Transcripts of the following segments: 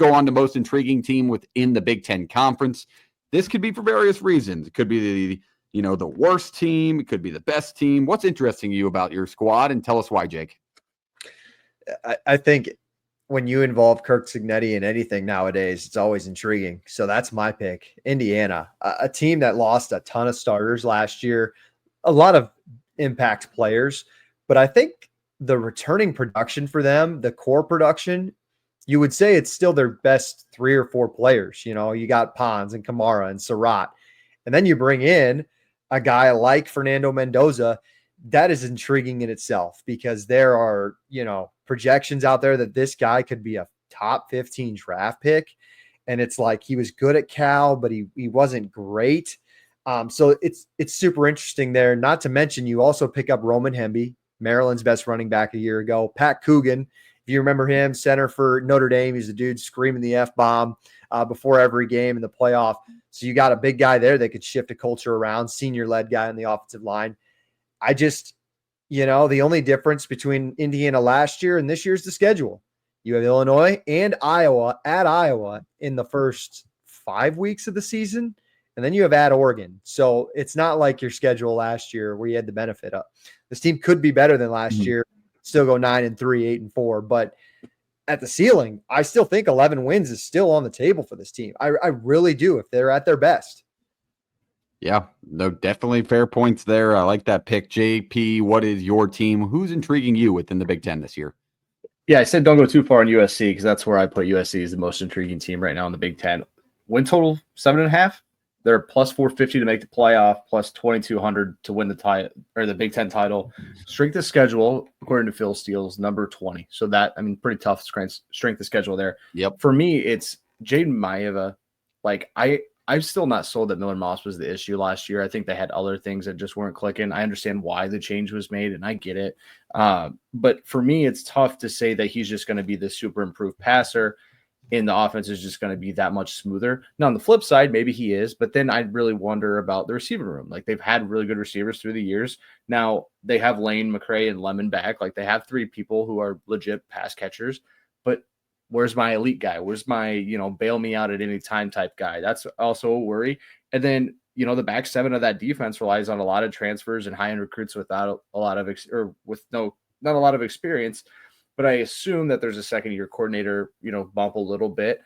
go on to most intriguing team within the Big Ten Conference. This could be for various reasons. It could be the worst team. It could be the best team. What's interesting to you about your squad? And tell us why, Jake. I think when you involve Kirk Cignetti in anything nowadays, it's always intriguing. So that's my pick. Indiana, a team that lost a ton of starters last year, a lot of impact players, but I think the returning production for them, the core production, you would say it's still their best 3 or 4 players. You got Pons and Kamara and Surratt. And then you bring in a guy like Fernando Mendoza. That is intriguing in itself because there are, projections out there that this guy could be a top 15 draft pick. And it's like he was good at Cal, but he wasn't great. So it's super interesting there. Not to mention you also pick up Roman Hemby, Maryland's best running back a year ago. Pat Coogan, if you remember him, center for Notre Dame, he's the dude screaming the F-bomb before every game in the playoff. So you got a big guy there that could shift a culture around, senior-led guy on the offensive line. The only difference between Indiana last year and this year's the schedule. You have Illinois and Iowa at Iowa in the first 5 weeks of the season, and then you have at Oregon. So it's not like your schedule last year where you had the benefit of. This team could be better than last year, still go 9-3, 8-4, but at the ceiling, I still think 11 wins is still on the table for this team. I really do if they're at their best. Yeah, no, definitely fair points there. I like that pick. JP, what is your team? Who's intriguing you within the Big Ten this year? Yeah, I said don't go too far on USC because that's where I put USC as the most intriguing team right now in the Big Ten. Win total 7.5. They're plus 450 to make the playoff, plus 2,200 to win the title or the Big Ten title. Strength of schedule, according to Phil Steele's, number 20. So that, pretty tough strength of schedule there. Yep. For me, it's Jaden Maeva. I'm still not sold that Miller Moss was the issue last year. I think they had other things that just weren't clicking. I understand why the change was made, and I get it. But for me, it's tough to say that he's just going to be the super improved passer and the offense is just going to be that much smoother. Now, on the flip side, maybe he is, but then I'd really wonder about the receiver room. Like, they've had really good receivers through the years. Now, they have Lane, McCray, and Lemon back. Like, they have 3 people who are legit pass catchers, but where's my elite guy? Where's my, bail me out at any time type guy? That's also a worry. And then, the back 7 of that defense relies on a lot of transfers and high-end recruits without a lot of not a lot of experience. But I assume that there's a second-year coordinator, bump a little bit.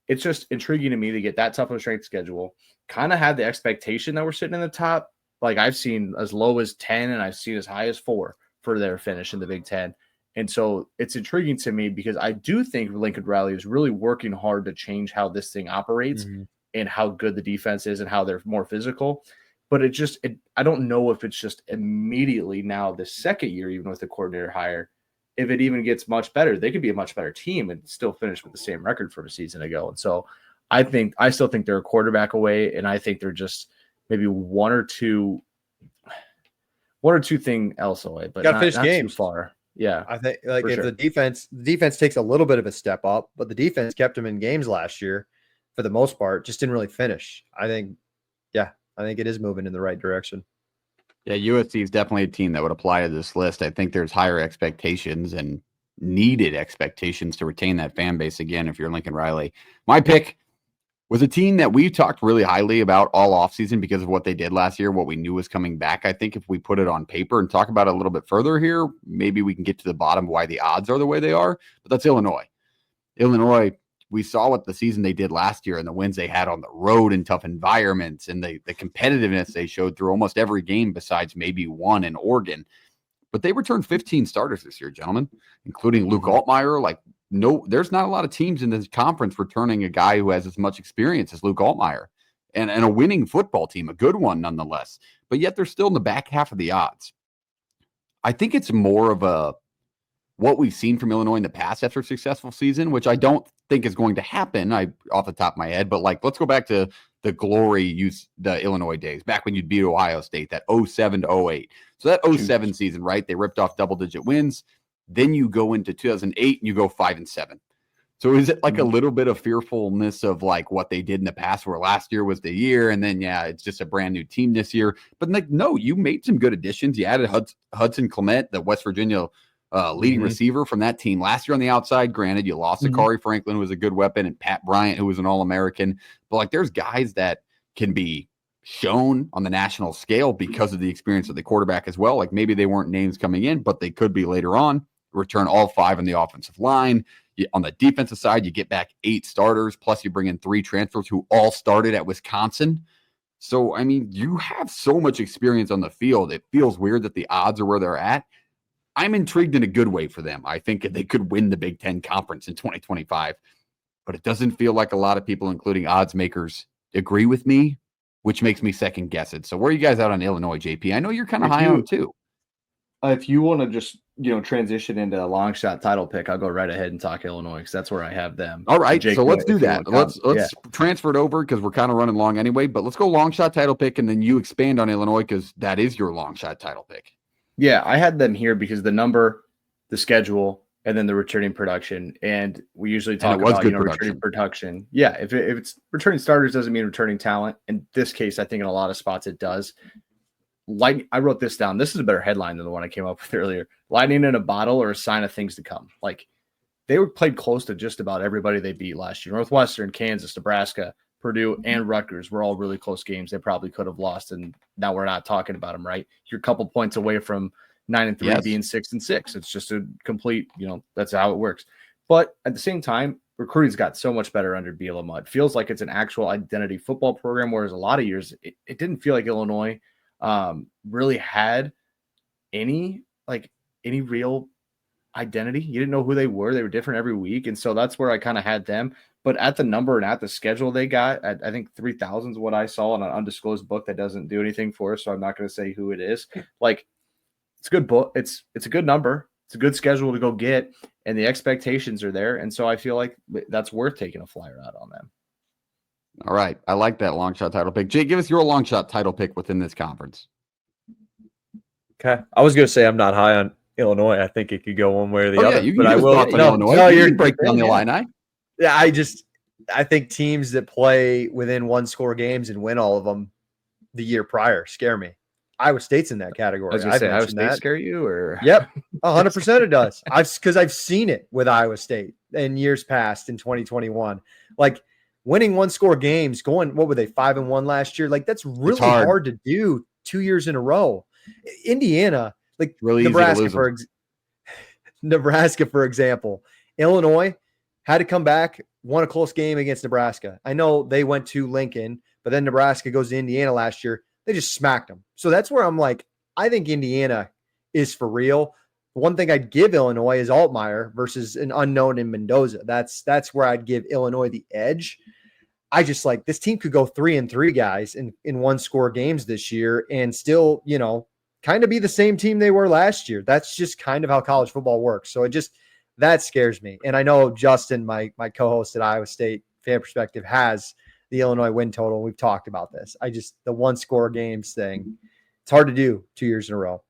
It's just intriguing to me to get that tough of a strength schedule. Kind of had the expectation that we're sitting in the top. Like, I've seen as low as 10 and I've seen as high as 4 for their finish in the Big Ten. And so it's intriguing to me because I do think Lincoln Riley is really working hard to change how this thing operates and how good the defense is and how they're more physical. But I don't know if it's just immediately now the second year, even with the coordinator hire, if it even gets much better. They could be a much better team and still finish with the same record from a season ago. And so I still think they're a quarterback away, and I think they're just maybe one or two thing else away, but not games too far. Yeah, I think if the defense takes a little bit of a step up, but the defense kept them in games last year for the most part, just didn't really finish. I think it is moving in the right direction. Yeah, USC is definitely a team that would apply to this list. I think there's higher expectations and needed expectations to retain that fan base again if you're Lincoln Riley. My pick was a team that we talked really highly about all offseason because of what they did last year, what we knew was coming back. I think if we put it on paper and talk about it a little bit further here, maybe we can get to the bottom of why the odds are the way they are. But that's Illinois. Illinois, we saw what the season they did last year and the wins they had on the road in tough environments and the competitiveness they showed through almost every game besides maybe one in Oregon. But they returned 15 starters this year, gentlemen, including Luke Altmaier. There's not a lot of teams in this conference returning a guy who has as much experience as Luke Altmaier and a winning football team, a good one nonetheless. But yet they're still in the back half of the odds. I think it's more of what we've seen from Illinois in the past after a successful season, which I don't think is going to happen off the top of my head. But let's go back to the the Illinois days, back when you'd beat Ohio State, that 07 to 08. So that 07 season, right? They ripped off double-digit wins. Then you go into 2008 and you go 5-7. So is it like a little bit of fearfulness of what they did in the past where last year was the year and then, it's just a brand new team this year. But no, you made some good additions. You added Hudson Clement, the West Virginia leading Mhm. receiver from that team last year on the outside. Granted, you lost to Mhm. Corey Franklin, who was a good weapon, and Pat Bryant, who was an All-American. But like, there's guys that can be shown on the national scale because of the experience of the quarterback as well. Like, maybe they weren't names coming in, but they could be later on. Return all 5 on the offensive line. On the defensive side, you get back 8 starters, plus you bring in 3 transfers who all started at Wisconsin. So, I mean, you have so much experience on the field. It feels weird that the odds are where they're at. I'm intrigued in a good way for them. I think they could win the Big Ten Conference in 2025, but it doesn't feel like a lot of people, including odds makers, agree with me, which makes me second guess it. So where are you guys out on Illinois, JP? I know you're kind of high on them too. If you want to just transition into a long shot title pick, I'll go right ahead and talk Illinois because that's where I have them. All right, Jake, so let's do if you that. want to Let's transfer it over because we're kind of running long anyway. But let's go long shot title pick, and then you expand on Illinois because that is your long shot title pick. Yeah, I had them here because the number, the schedule, and then the returning production. And we usually talk about returning production. Yeah, if it's returning starters doesn't mean returning talent. In this case, I think in a lot of spots it does. Like, I wrote this down. This is a better headline than the one I came up with earlier. Lightning in a bottle or a sign of things to come. Like, they were played close to just about everybody they beat last year. Northwestern, Kansas, Nebraska, Purdue, and Rutgers were all really close games. They probably could have lost, and now we're not talking about them, right? You're a couple points away from 9-3 being 6-6. It's just a complete, that's how it works. But at the same time, recruiting's got so much better under Bielema. It feels like it's an actual identity football program, whereas a lot of years it didn't feel like Illinois really had any real identity. You didn't know who they were. They were different every week. And so that's where I kind of had them. But at the number and at the schedule they got, I think 3,000 is what I saw in an undisclosed book that doesn't do anything for us. So I'm not going to say who it is. Like, it's a good book. It's a good number. It's a good schedule to go get. And the expectations are there. And so I feel like that's worth taking a flyer out on them. All right. I like that long shot title pick. Jay, give us your long shot title pick within this conference. Okay. I was going to say I'm not high on Illinois. I think it could go one way or the other. Yeah, you can but give I us will. thoughts on Illinois. No, you can break down the Illini. Yeah, I think teams that play within 1-score games and win all of them the year prior scare me. Iowa State's in that category. I was going to say, Iowa State scare you? Or Yep, 100% it does. Because I've seen it with Iowa State in years past in 2021. Like, winning 1-score games, what were they, 5-1 last year? Like, that's really hard to do 2 years in a row. Indiana, like really Nebraska, for example, Illinois had to come back, won a close game against Nebraska. I know they went to Lincoln, but then Nebraska goes to Indiana last year. They just smacked them. So that's where I'm like, I think Indiana is for real. One thing I'd give Illinois is Altmaier versus an unknown in Mendoza. That's where I'd give Illinois the edge. I just like this team could go 3-3 guys in 1-score games this year and still, kind of be the same team they were last year. That's just kind of how college football works. So that scares me. And I know Justin, my co-host at Iowa State Fan Perspective, has the Illinois win total. We've talked about this. The 1-score games thing, it's hard to do 2 years in a row.